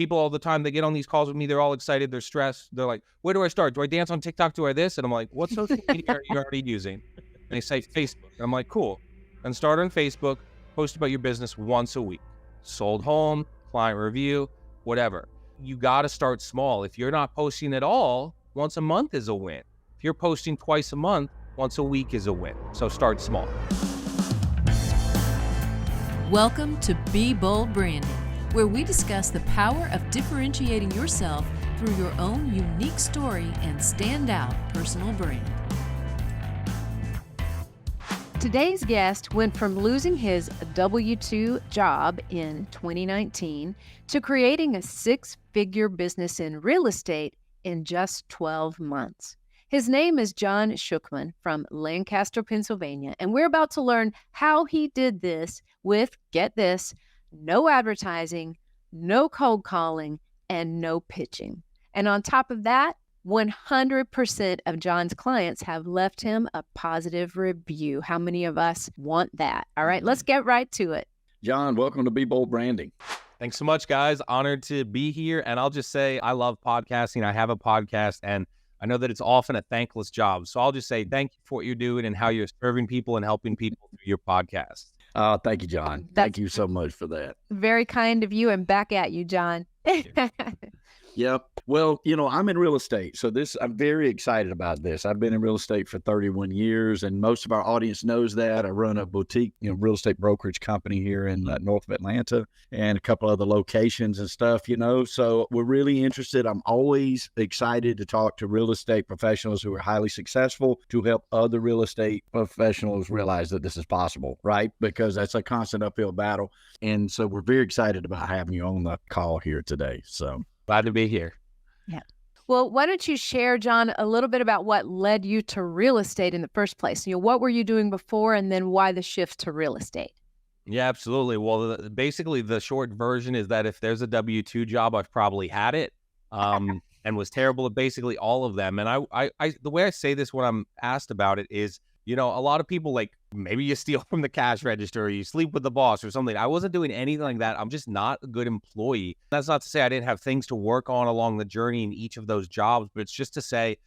people all the time, they get on these calls with me, they're all excited, they're stressed. They're like, where do I start? Do I dance on TikTok? Do I this? And I'm like, what social media are you already using? And they say Facebook. And I'm like, cool. And start on Facebook, post about your business once a week. Sold home, client review, whatever. You got to start small. If you're not posting at all, once a month is a win. If you're posting twice a month, once a week is a win. So start small. Welcome to Be Bold Branding, where we discuss the power of differentiating yourself through your own unique story and standout personal brand. Today's guest went from losing his W-2 job in 2019 to creating a six-figure business in real estate in just 12 months. His name is John Shookman from Lancaster, Pennsylvania, and we're about to learn how he did this with, get this, no advertising, no cold calling, and no pitching. And on top of that, 100% of John's clients have left him a positive review. How many of us want that? All right, let's get right to it. John, welcome to Be Bold Branding. Thanks so much, guys. Honored to be here. And I'll just say I love podcasting. I have a podcast, and I know that it's often a thankless job. So I'll just say thank you for what you're doing and how you're serving people and helping people through your podcast. Thank you, John. Thank you so much for that. Very kind of you, and back at you, John. Yep. Well, I'm in real estate, so I'm very excited about this. I've been in real estate for 31 years, and most of our audience knows that. I run a boutique, real estate brokerage company here in north of Atlanta and a couple other locations and stuff, so we're really interested. I'm always excited to talk to real estate professionals who are highly successful to help other real estate professionals realize that this is possible, right? Because that's a constant uphill battle. And so we're very excited about having you on the call here today. So glad to be here. Yeah. Well, why don't you share, John, a little bit about what led you to real estate in the first place? What were you doing before, and then why the shift to real estate? Yeah, absolutely. Well, basically the short version is that if there's a W-2 job, I've probably had it and was terrible at basically all of them. And I the way I say this when I'm asked about it is, a lot of people, like, maybe you steal from the cash register or you sleep with the boss or something. I wasn't doing anything like that. I'm just not a good employee. That's not to say I didn't have things to work on along the journey in each of those jobs, but it's just to say,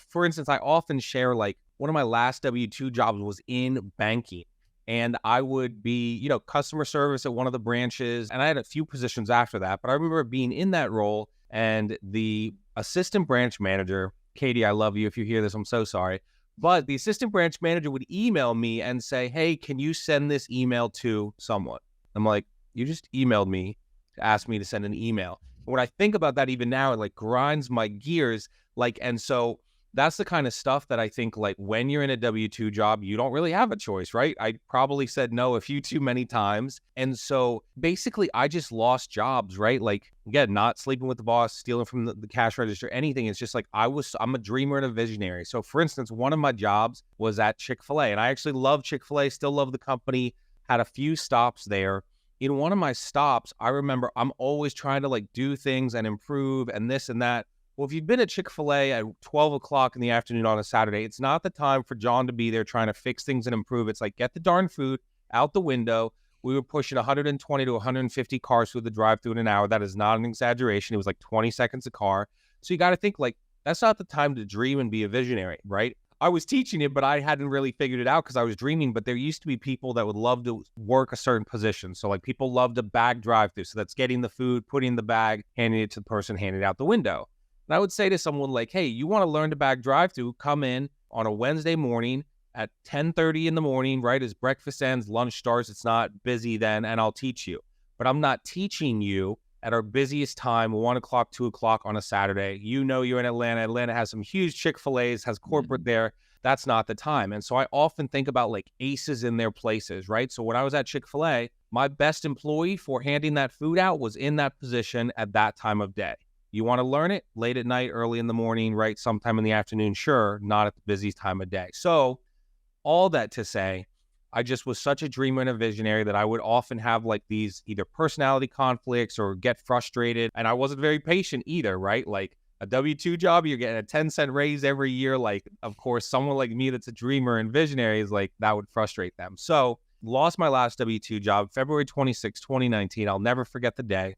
for instance, I often share, like, one of my last W-2 jobs was in banking. And I would be, customer service at one of the branches. And I had a few positions after that. But I remember being in that role, and the assistant branch manager, Katie, I love you. If you hear this, I'm so sorry. But the assistant branch manager would email me and say, hey, can you send this email to someone? I'm like, you just emailed me to ask me to send an email. When I think about that even now, it like grinds my gears. And so that's the kind of stuff that I think, like, when you're in a W-2 job, you don't really have a choice, right? I probably said no a few too many times. And so basically I just lost jobs, right? Like, again, not sleeping with the boss, stealing from the cash register, anything. It's just like, I'm a dreamer and a visionary. So for instance, one of my jobs was at Chick-fil-A, and I actually love Chick-fil-A, still love the company, had a few stops there. In one of my stops, I remember I'm always trying to, like, do things and improve and this and that. Well, if you've been at Chick-fil-A at 12 o'clock in the afternoon on a Saturday, it's not the time for John to be there trying to fix things and improve. It's like, get the darn food out the window. We were pushing 120 to 150 cars through the drive-thru in an hour. That is not an exaggeration. It was like 20 seconds a car. So you got to think, like, that's not the time to dream and be a visionary, right? I was teaching it, but I hadn't really figured it out because I was dreaming. But there used to be people that would love to work a certain position. So, like, people love to bag drive-thru. So that's getting the food, putting in the bag, handing it to the person, handing it out the window. And I would say to someone like, hey, you want to learn to bag drive-thru, come in on a Wednesday morning at 10:30 in the morning, right? As breakfast ends, lunch starts, it's not busy then, and I'll teach you. But I'm not teaching you at our busiest time, 1 o'clock, 2 o'clock on a Saturday. You're in Atlanta. Atlanta has some huge Chick-fil-A's, has corporate there. That's not the time. And so I often think about, like, aces in their places, right? So when I was at Chick-fil-A, my best employee for handing that food out was in that position at that time of day. You want to learn it late at night, early in the morning, right? Sometime in the afternoon, sure, not at the busiest time of day. So all that to say, I just was such a dreamer and a visionary that I would often have, like, these either personality conflicts or get frustrated. And I wasn't very patient either, right? Like, a W-2 job, you're getting a 10-cent raise every year. Like, of course, someone like me that's a dreamer and visionary is like, that would frustrate them. So lost my last W-2 job, February 26, 2019. I'll never forget the day.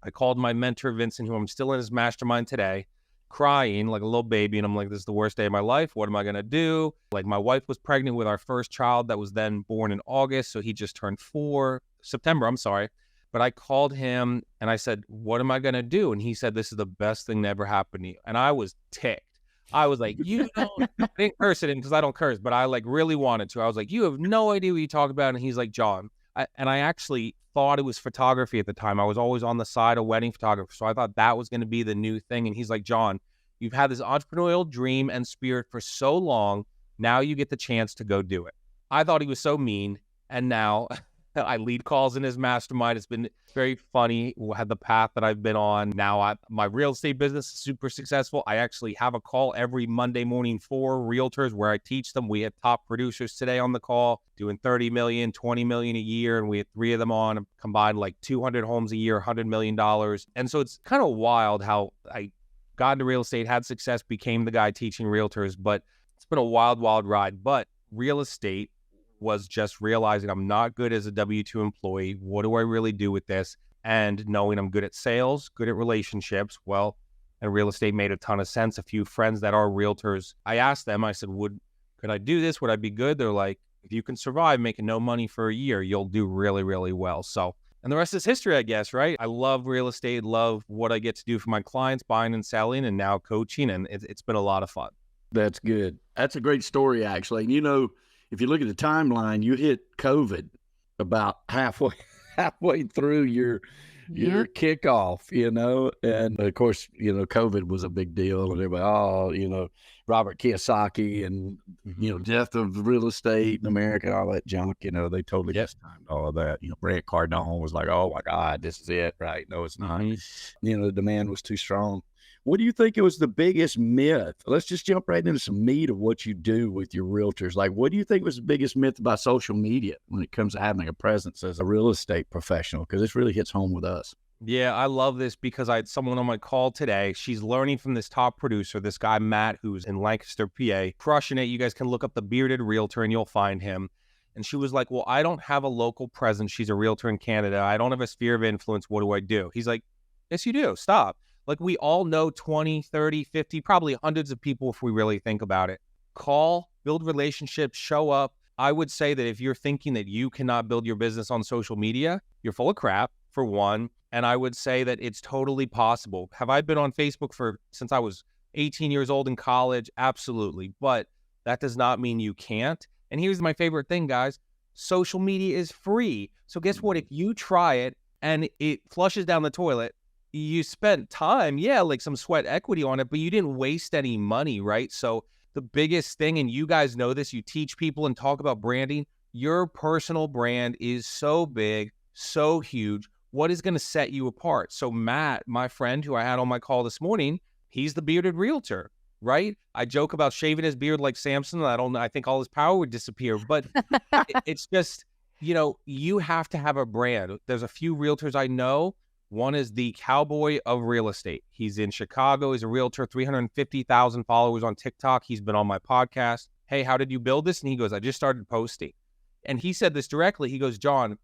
I called my mentor, Vincent, who I'm still in his mastermind today, crying like a little baby. And I'm like, this is the worst day of my life. What am I going to do? Like, my wife was pregnant with our first child that was then born in August. So he just turned September, I'm sorry. But I called him and I said, what am I going to do? And he said, this is the best thing that ever happened to you. And I was ticked. I was like, you don't, I didn't curse at him because I don't curse, but I like really wanted to. I was like, you have no idea what you talk about. And he's like, John, and I actually thought it was photography at the time. I was always on the side of wedding photography. So I thought that was going to be the new thing. And he's like, John, you've had this entrepreneurial dream and spirit for so long. Now you get the chance to go do it. I thought he was so mean. And now I lead calls in his mastermind. It's been very funny, the path that I've been on. Now my real estate business is super successful. I actually have a call every Monday morning for realtors where I teach them. We had top producers today on the call doing 30 million, 20 million a year. And we had 3 of them on combined like 200 homes a year, $100 million. And so it's kind of wild how I got into real estate, had success, became the guy teaching realtors, but it's been a wild, wild ride. But real estate was just realizing I'm not good as a W-2 employee. What do I really do with this? And knowing I'm good at sales, good at relationships, well, and real estate made a ton of sense. A few friends that are realtors, I asked them, I said, could I do this? Would I be good? They're like, if you can survive making no money for a year, you'll do really, really well. So, and the rest is history, I guess, right? I love real estate, love what I get to do for my clients, buying and selling, and now coaching. And it's been a lot of fun. That's good. That's a great story, actually. And, you know, if you look at the timeline, you hit COVID about halfway through your kickoff, you know, and of course, you know, COVID was a big deal, and everybody, you know, Robert Kiyosaki and, you know, death of real estate in America, all that junk, you know, they totally mistimed all of that. You know, Grant Cardone was like, oh my God, this is it, right? No, it's not. You know, the demand was too strong. What do you think was the biggest myth? Let's just jump right into some meat of what you do with your realtors. Like, what do you think was the biggest myth about social media when it comes to having a presence as a real estate professional? Because this really hits home with us. Yeah, I love this because I had someone on my call today. She's learning from this top producer, this guy, Matt, who's in Lancaster, PA, crushing it. You guys can look up the Bearded Realtor and you'll find him. And she was like, well, I don't have a local presence. She's a realtor in Canada. I don't have a sphere of influence. What do I do? He's like, yes, you do. Stop. Like, we all know 20, 30, 50, probably hundreds of people if we really think about it. Call, build relationships, show up. I would say that if you're thinking that you cannot build your business on social media, you're full of crap, for one. And I would say that it's totally possible. Have I been on Facebook since I was 18 years old in college? Absolutely. But that does not mean you can't. And here's my favorite thing, guys. Social media is free. So guess what? If you try it and it flushes down the toilet, you spent time, like some sweat equity on it, but you didn't waste any money, right? So the biggest thing, and you guys know this, you teach people and talk about branding, your personal brand is so big, so huge. What is going to set you apart? So Matt, my friend who I had on my call this morning, he's the bearded realtor, right? I joke about shaving his beard like Samson. I think all his power would disappear, but it's just, you know, you have to have a brand. There's a few realtors I know. One is the cowboy of real estate. He's in Chicago. He's a realtor, 350,000 followers on TikTok. He's been on my podcast. Hey, how did you build this? And he goes, I just started posting. And he said this directly. He goes, John,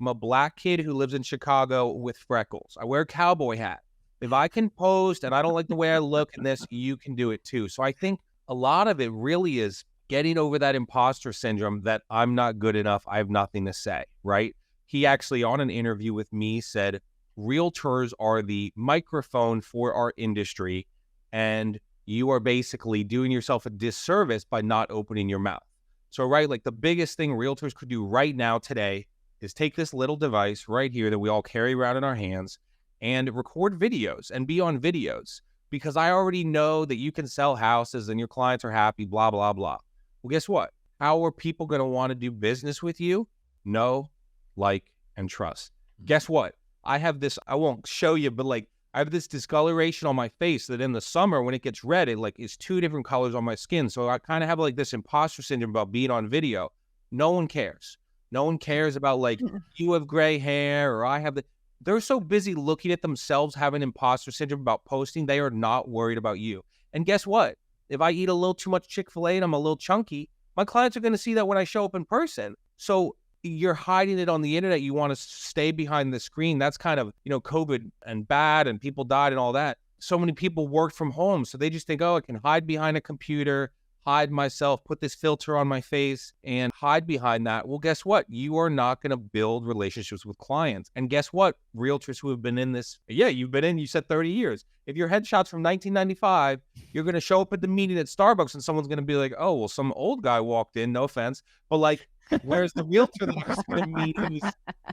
I'm a black kid who lives in Chicago with freckles. I wear a cowboy hat. If I can post and I don't like the way I look in this, you can do it too. So I think a lot of it really is getting over that imposter syndrome that I'm not good enough. I have nothing to say, right? He actually, on an interview with me, said, realtors are the microphone for our industry, and you are basically doing yourself a disservice by not opening your mouth. So, right, like the biggest thing realtors could do right now today is take this little device right here that we all carry around in our hands and record videos and be on videos, because I already know that you can sell houses and your clients are happy, blah, blah, blah. Well, guess what? How are people going to want to do business with you? Know, like, and trust. Guess what? I have this, I won't show you, but like I have this discoloration on my face that in the summer when it gets red, it like is 2 different colors on my skin. So I kind of have like this imposter syndrome about being on video. No one cares. No one cares about like you have gray hair or I have they're so busy looking at themselves having imposter syndrome about posting. They are not worried about you. And guess what? If I eat a little too much Chick-fil-A and I'm a little chunky, my clients are going to see that when I show up in person. So you're hiding it on the internet. You want to stay behind the screen. That's kind of, COVID and bad and people died and all that. So many people worked from home. So they just think, oh, I can hide behind a computer, hide myself, put this filter on my face and hide behind that. Well, guess what? You are not going to build relationships with clients. And guess what? Realtors who have been in this, you said 30 years. If your headshot's from 1995, you're going to show up at the meeting at Starbucks and someone's going to be like, oh, well, some old guy walked in, no offense. But like, where's the realtor that's going to meet him?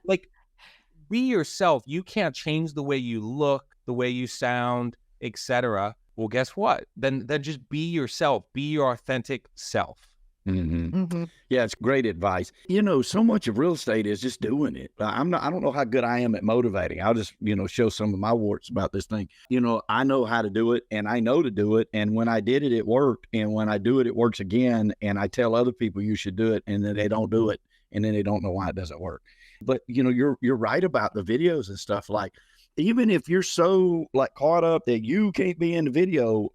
Like, be yourself. You can't change the way you look, the way you sound, etc. Well, guess what? Then just be yourself. Be your authentic self. Yeah, it's great advice. So much of real estate is just doing it. I don't know how good I am at motivating. I'll just, show some of my warts about this thing. I know how to do it and I know to do it. And when I did it, it worked. And when I do it, it works again. And I tell other people you should do it and then they don't do it. And then they don't know why it doesn't work. But, you're right about the videos and stuff. Like, even if you're so like caught up that you can't be in the video,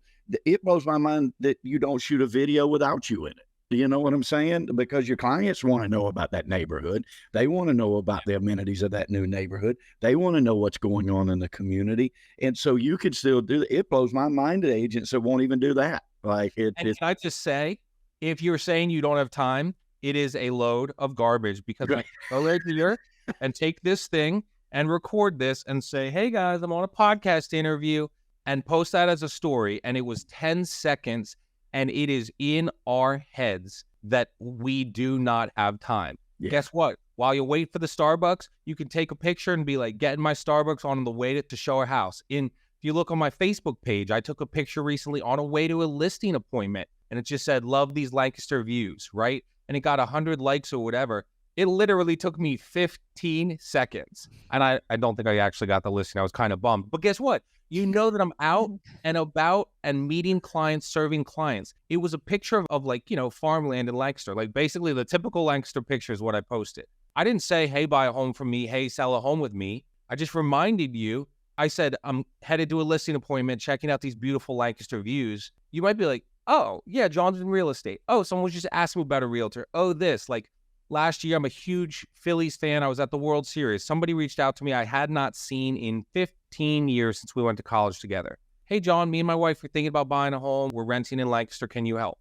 it blows my mind that you don't shoot a video without you in it. Do you know what I'm saying? Because your clients want to know about that neighborhood. They want to know about the amenities of that new neighborhood. They want to know what's going on in the community. And so you can still do that. It blows my mind to agents that won't even do that. Can I just say, if you're saying you don't have time, it is a load of garbage because I go right here and take this thing and record this and say, hey guys, I'm on a podcast interview and post that as a story. And it was 10 seconds and it is in our heads that we do not have time. Yeah. Guess what? While you wait for the Starbucks, you can take a picture and be like, getting my Starbucks on the way to show a house. If you look on my Facebook page, I took a picture recently on a way to a listing appointment and it just said, love these Lancaster views, right? And it got 100 likes or whatever. It literally took me 15 seconds. And I don't think I actually got the listing. I was kind of bummed. But guess what? You know that I'm out and about and meeting clients, serving clients. It was a picture of like, farmland in Lancaster. Like basically the typical Lancaster picture is what I posted. I didn't say, hey, buy a home from me. Hey, sell a home with me. I just reminded you. I said, I'm headed to a listing appointment, checking out these beautiful Lancaster views. You might be like, oh, yeah, John's in real estate. Oh, someone was just asking me about a realtor. Oh, this. Like, last year, I'm a huge Phillies fan. I was at the World Series. Somebody reached out to me I had not seen in 15 years since we went to college together. Hey, John, me and my wife are thinking about buying a home. We're renting in Lancaster. Can you help?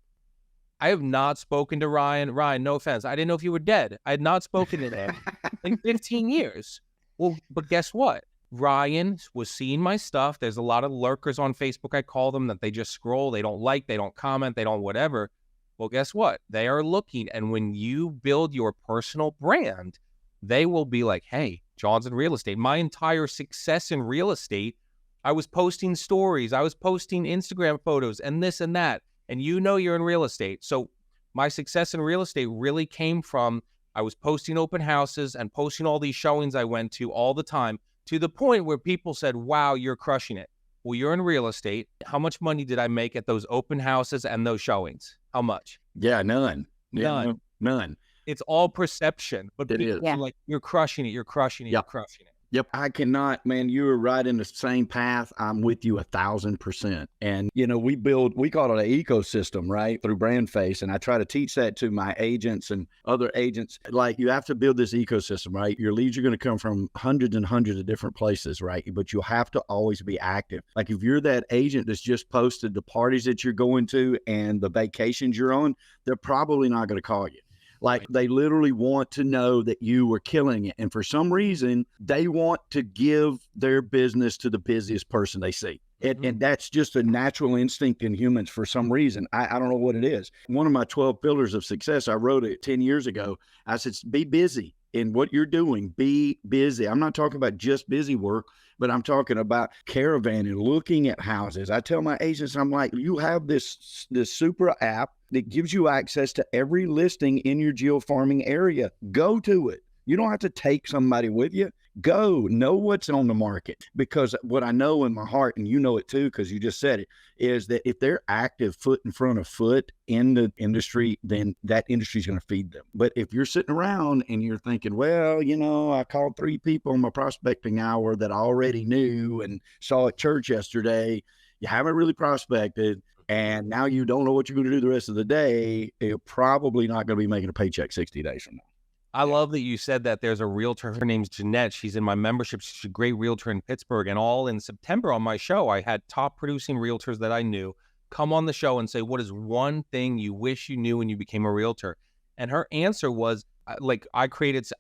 I have not spoken to Ryan. Ryan, no offense. I didn't know if you were dead. I had not spoken to him in 15 years. Well, but guess what? Ryan was seeing my stuff. There's a lot of lurkers on Facebook, I call them, that they just scroll. They don't like, they don't comment, they don't whatever. Well, guess what? They are looking. And when you build your personal brand, they will be like, hey, John's in real estate. My entire success in real estate, I was posting stories. I was posting Instagram photos and this and that. And you're in real estate. So my success in real estate really came from I was posting open houses and posting all these showings I went to all the time to the point where people said, wow, you're crushing it. Well, you're in real estate. How much money did I make at those open houses and those showings? How much? Yeah, none. None. It's all perception. But it is. Like, you're crushing it. You're crushing it. Yep. You're crushing it. Yep. I cannot, man, you were right in the same path. I'm with you 1,000%. And, we call it an ecosystem, right? Through BrandFace. And I try to teach that to my agents and other agents. Like, you have to build this ecosystem, right? Your leads are going to come from hundreds and hundreds of different places, right? But you'll have to always be active. Like, if you're that agent that's just posted the parties that you're going to and the vacations you're on, they're probably not going to call you. Like, they literally want to know that you were killing it. And for some reason, they want to give their business to the busiest person they see. And that's just a natural instinct in humans for some reason. I don't know what it is. One of my 12 pillars of success, I wrote it 10 years ago. I said, be busy in what you're doing. Be busy. I'm not talking about just busy work, but I'm talking about caravanning, looking at houses. I tell my agents, I'm like, you have this super app that gives you access to every listing in your geofarming area. Go to it. You don't have to take somebody with you. Go know what's on the market, because what I know in my heart, and you know it too, because you just said it, is that if they're active foot in front of foot in the industry, then that industry is going to feed them. But if you're sitting around and you're thinking, well, I called 3 people on my prospecting hour that I already knew and saw at church yesterday, you haven't really prospected, and now you don't know what you're going to do the rest of the day, you're probably not going to be making a paycheck 60 days from now. I love that you said that there's a realtor. Her name's Jeanette. She's in my membership. She's a great realtor in Pittsburgh. And all in September on my show, I had top producing realtors that I knew come on the show and say, what is one thing you wish you knew when you became a realtor? And her answer was, I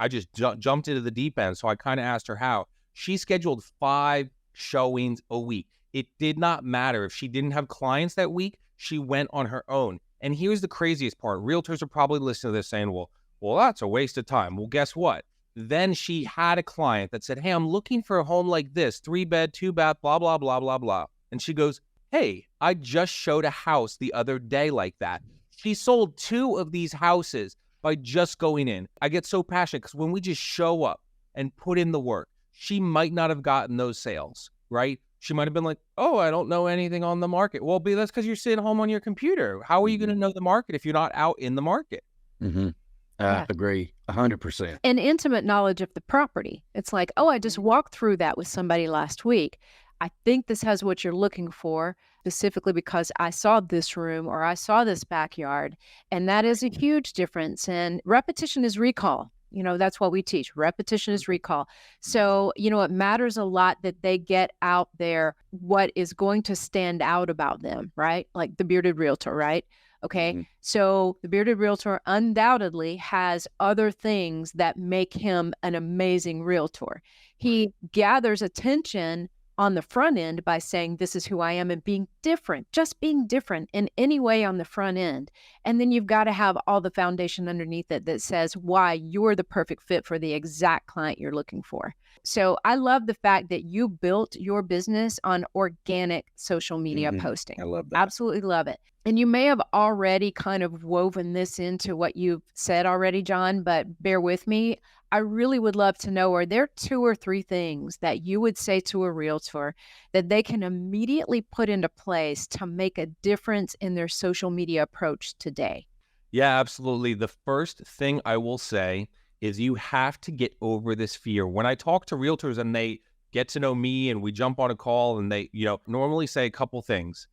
just jumped into the deep end. So I kind of asked her how. She scheduled 5 showings a week. It did not matter if she didn't have clients that week, she went on her own. And here's the craziest part. Realtors are probably listening to this saying, well, that's a waste of time. Well, guess what? Then she had a client that said, hey, I'm looking for a home like this, 3-bed, 2-bath, blah, blah, blah, blah, blah. And she goes, hey, I just showed a house the other day like that. She sold 2 of these houses by just going in. I get so passionate because when we just show up and put in the work, she might not have gotten those sales, right? She might have been like, oh, I don't know anything on the market. Well, that's because you're sitting home on your computer. How are you going to know the market if you're not out in the market? Mm-hmm. I agree 100%. An intimate knowledge of the property. It's like, oh, I just walked through that with somebody last week. I think this has what you're looking for, specifically because I saw this room or I saw this backyard. And that is a huge difference. And repetition is recall. That's what we teach. Repetition is recall. So, it matters a lot that they get out there what is going to stand out about them, right? Like the bearded realtor, right? Okay. Mm-hmm. So the bearded realtor undoubtedly has other things that make him an amazing realtor. He gathers attention on the front end by saying, this is who I am, and being different, just being different in any way on the front end. And then you've got to have all the foundation underneath it that says why you're the perfect fit for the exact client you're looking for. So I love the fact that you built your business on organic social media posting. I love that. Absolutely love it. And you may have already kind of woven this into what you've said already, John, but bear with me. I really would love to know, are there 2 or 3 things that you would say to a realtor that they can immediately put into place to make a difference in their social media approach today? Yeah, absolutely. The first thing I will say is you have to get over this fear. When I talk to realtors and they get to know me and we jump on a call and they, normally say a couple things.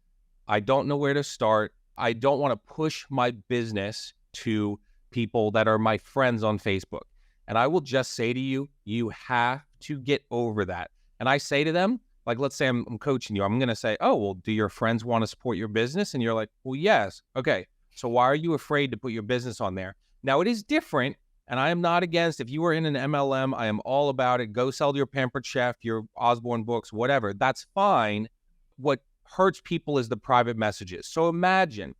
I don't know where to start. I don't want to push my business to people that are my friends on Facebook. And I will just say to you, you have to get over that. And I say to them, like, let's say I'm coaching you. I'm going to say, oh, well, do your friends want to support your business? And you're like, well, yes. Okay. So why are you afraid to put your business on there? Now, it is different. And I am not against, if you are in an MLM, I am all about it. Go sell to your Pampered Chef, your Osborne books, whatever. That's fine. What hurts people is the private messages. So imagine,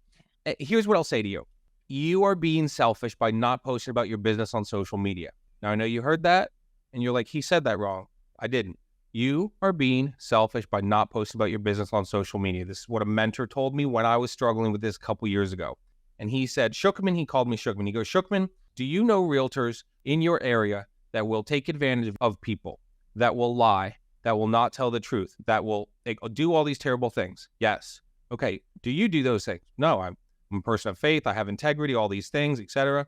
here's what I'll say to you. You are being selfish by not posting about your business on social media. Now, I know you heard that and you're like, he said that wrong. I didn't. You are being selfish by not posting about your business on social media. This is what a mentor told me when I was struggling with this a couple years ago. And he said, Shookman, he called me Shookman. He goes, Shookman, do you know realtors in your area that will take advantage of people, that will lie, that will not tell the truth, that will do all these terrible things? Yes. Okay. Do you do those things? No, I'm a person of faith. I have integrity, all these things, etc.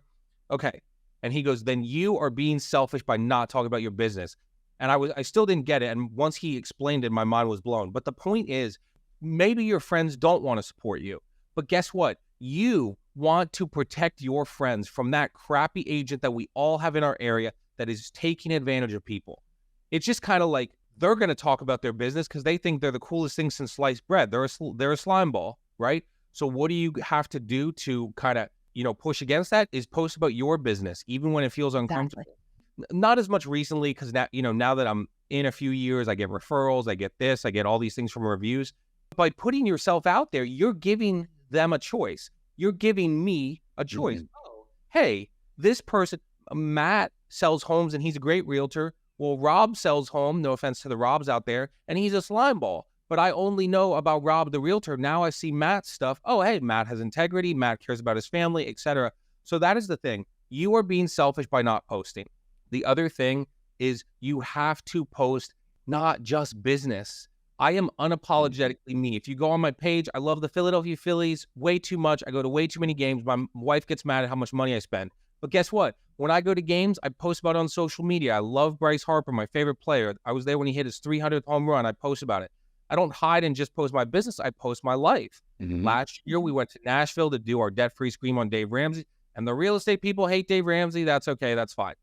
Okay. And he goes, then you are being selfish by not talking about your business. And I still didn't get it. And once he explained it, my mind was blown. But the point is, maybe your friends don't want to support you. But guess what? You want to protect your friends from that crappy agent that we all have in our area that is taking advantage of people. It's just kind of like they're going to talk about their business because they think they're the coolest thing since sliced bread. They're a slime ball, right? So what do you have to do to kind of, push against that is post about your business, even when it feels uncomfortable. Exactly. Not as much recently because now that I'm in a few years, I get referrals, I get this, I get all these things from reviews. By putting yourself out there, you're giving them a choice. You're giving me a choice. Mm-hmm. Oh, hey, this person, Matt, sells homes and he's a great realtor. Well, Rob sells home, no offense to the Robs out there, and he's a slime ball. But I only know about Rob the realtor. Now I see Matt's stuff. Oh, hey, Matt has integrity. Matt cares about his family, etc. So that is the thing. You are being selfish by not posting. The other thing is you have to post not just business. I am unapologetically me. If you go on my page, I love the Philadelphia Phillies way too much. I go to way too many games. My wife gets mad at how much money I spend. But guess what? When I go to games, I post about it on social media. I love Bryce Harper, my favorite player. I was there when he hit his 300th home run. I post about it. I don't hide and just post my business. I post my life. Mm-hmm. Last year, we went to Nashville to do our debt-free scream on Dave Ramsey. And the real estate people hate Dave Ramsey. That's okay. That's fine.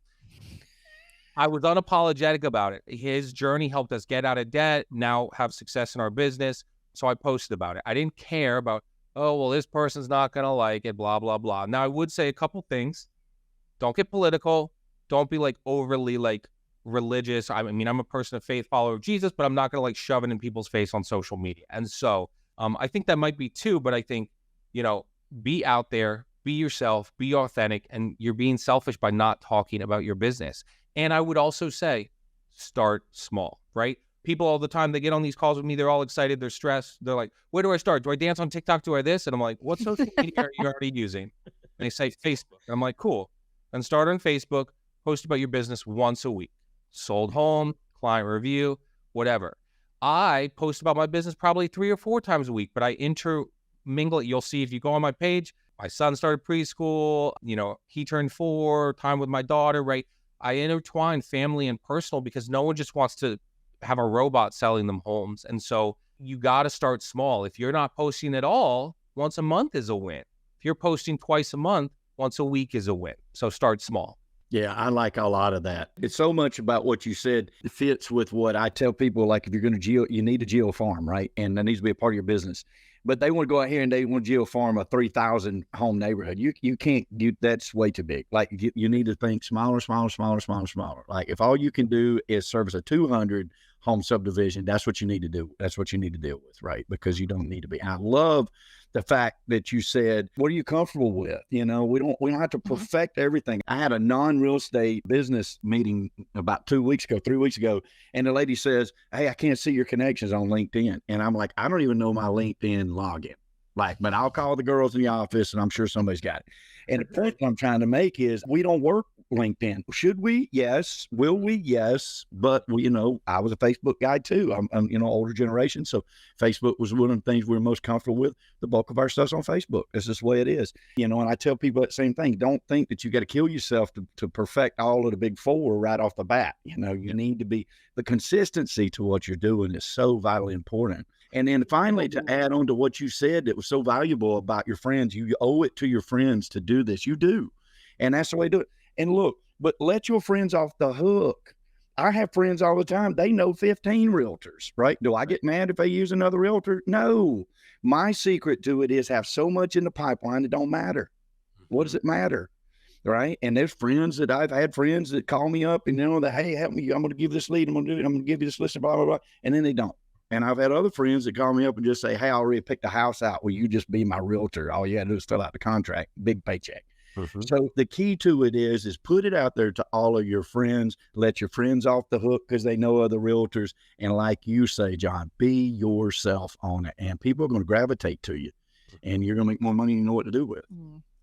I was unapologetic about it. His journey helped us get out of debt, now have success in our business. So I posted about it. I didn't care about, oh, well, this person's not going to like it, blah, blah, blah. Now, I would say a couple things. Don't get political. Don't be like overly like religious. I mean, I'm a person of faith, follower of Jesus, but I'm not going to like shove it in people's face on social media. And so I think that might be two, but I think, be out there, be yourself, be authentic, and you're being selfish by not talking about your business. And I would also say, start small, right? People all the time, they get on these calls with me, they're all excited, they're stressed. They're like, where do I start? Do I dance on TikTok? Do I this? And I'm like, what social media are you already using? And they say Facebook. And I'm like, cool. Then start on Facebook, post about your business once a week. Sold home, client review, whatever. I post about my business probably 3 or 4 times a week, but I intermingle it. You'll see if you go on my page, my son started preschool, he turned 4, time with my daughter, right? I intertwine family and personal because no one just wants to have a robot selling them homes. And so you got to start small. If you're not posting at all, once a month is a win. If you're posting twice a month, once a week is a win. So start small. Yeah, I like a lot of that. It's so much about what you said fits with what I tell people, like if you're going to you need a geo farm, right? And that needs to be a part of your business. But they want to go out here and they want to geo farm a 3,000 home neighborhood. You can't do, that's way too big. Like you need to think smaller. Like if all you can do is service a 200 home subdivision, that's what you need to do. That's what you need to deal with, right? Because you don't need to be. I love the fact that you said, what are you comfortable with? We don't have to perfect everything. I had a non-real estate business meeting about 3 weeks ago, and the lady says, hey, I can't see your connections on LinkedIn. And I'm like, I don't even know my LinkedIn login. But I'll call the girls in the office and I'm sure somebody's got it. And the point I'm trying to make is we don't work LinkedIn. Should we? Yes. Will we? Yes. But I was a Facebook guy too. I'm older generation. So Facebook was one of the things we were most comfortable with. The bulk of our stuff's on Facebook. It's just the way it is. And I tell people that same thing. Don't think that you got to kill yourself to perfect all of the big 4 right off the bat. You need to be, the consistency to what you're doing is so vitally important. And then finally, to add on to what you said that was so valuable about your friends, you owe it to your friends to do this. You do. And that's the way to do it. And look, but let your friends off the hook. I have friends all the time. They know 15 realtors, right? Do I get mad if they use another realtor? No. My secret to it is have so much in the pipeline it don't matter. What does it matter? Right? And there's friends that I've had friends that call me up and that, hey, help me. I'm going to give this lead. I'm going to do it. I'm going to give you this list, blah, blah, blah. And then they don't. And I've had other friends that call me up and just say, hey, I already picked a house out. Will you just be my realtor? All you got to do is fill out the contract, big paycheck. Mm-hmm. So the key to it is put it out there to all of your friends, let your friends off the hook because they know other realtors. And like you say, John, be yourself on it. And people are going to gravitate to you and you're going to make more money than you know what to do with.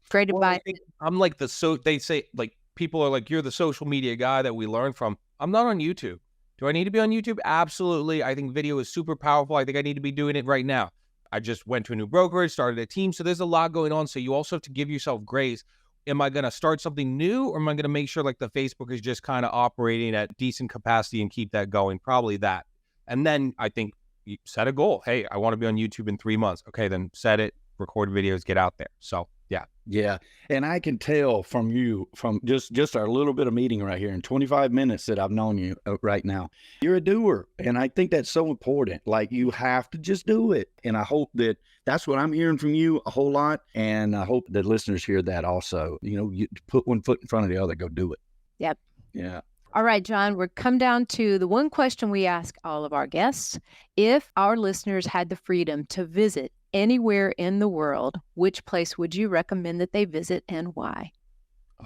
Great advice. I'm like they say, like, people are like, you're the social media guy that we learn from. I'm not on YouTube. Do I need to be on YouTube? Absolutely. I think video is super powerful. I think I need to be doing it right now. I just went to a new brokerage, started a team. So there's a lot going on. So you also have to give yourself grace. Am I going to start something new, or am I going to make sure like the Facebook is just kind of operating at decent capacity and keep that going? Probably that. And then I think you set a goal. Hey, I want to be on YouTube in 3 months. Okay, then set it, record videos, get out there. So yeah. Yeah. And I can tell from you, from just our little bit of meeting right here in 25 minutes that I've known you right now, you're a doer. And I think that's so important. Like, you have to just do it. And I hope that that's what I'm hearing from you a whole lot. And I hope that listeners hear that also. You put one foot in front of the other, go do it. Yep. Yeah. All right, John, we're come down to the one question we ask all of our guests. If our listeners had the freedom to visit anywhere in the world, which place would you recommend that they visit and why?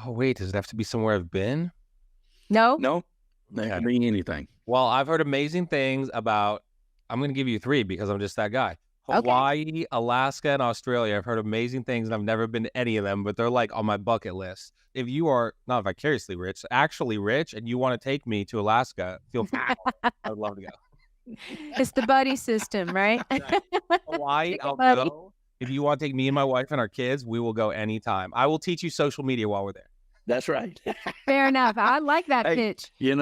Oh, wait, does it have to be somewhere I've been? No. That can mean anything. Well, I've heard amazing things about, I'm going to give you 3 because I'm just that guy. Hawaii, okay. Alaska, and Australia. I've heard amazing things, and I've never been to any of them, but they're like on my bucket list. If you are not vicariously rich, actually rich, and you want to take me to Alaska, feel free. I'd love to go. It's the buddy system, right? Hawaii, I'll go. If you want to take me and my wife and our kids, we will go anytime. I will teach you social media while we're there. That's right. Fair enough. I like that pitch. And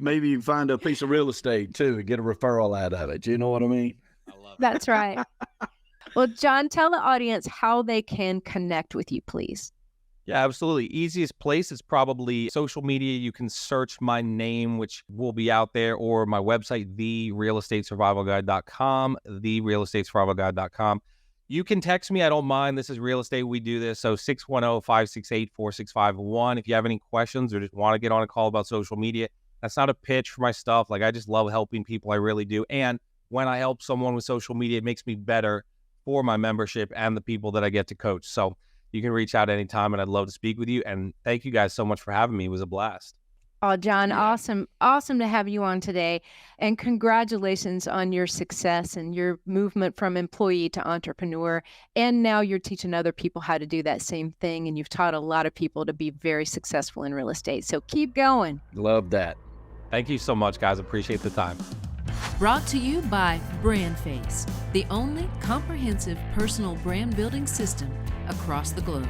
maybe you can find a piece of real estate too and get a referral out of it. You know what I mean? I love it. That's right. Well, John, tell the audience how they can connect with you, please. Yeah, absolutely. Easiest place is probably social media. You can search my name, which will be out there, or my website, therealestatesurvivalguide.com, therealestatesurvivalguide.com. You can text me. I don't mind. This is real estate. We do this. So 610-568-4651. If you have any questions or just want to get on a call about social media, that's not a pitch for my stuff. Like, I just love helping people. I really do. And when I help someone with social media, it makes me better for my membership and the people that I get to coach. So you can reach out anytime, and I'd love to speak with you. And thank you guys so much for having me. It was a blast. Oh, John, Yeah. awesome. Awesome to have you on today. And congratulations on your success and your movement from employee to entrepreneur. And now you're teaching other people how to do that same thing. And you've taught a lot of people to be very successful in real estate. So keep going. Love that. Thank you so much, guys. Appreciate the time. Brought to you by BrandFace, the only comprehensive personal brand building system across the globe.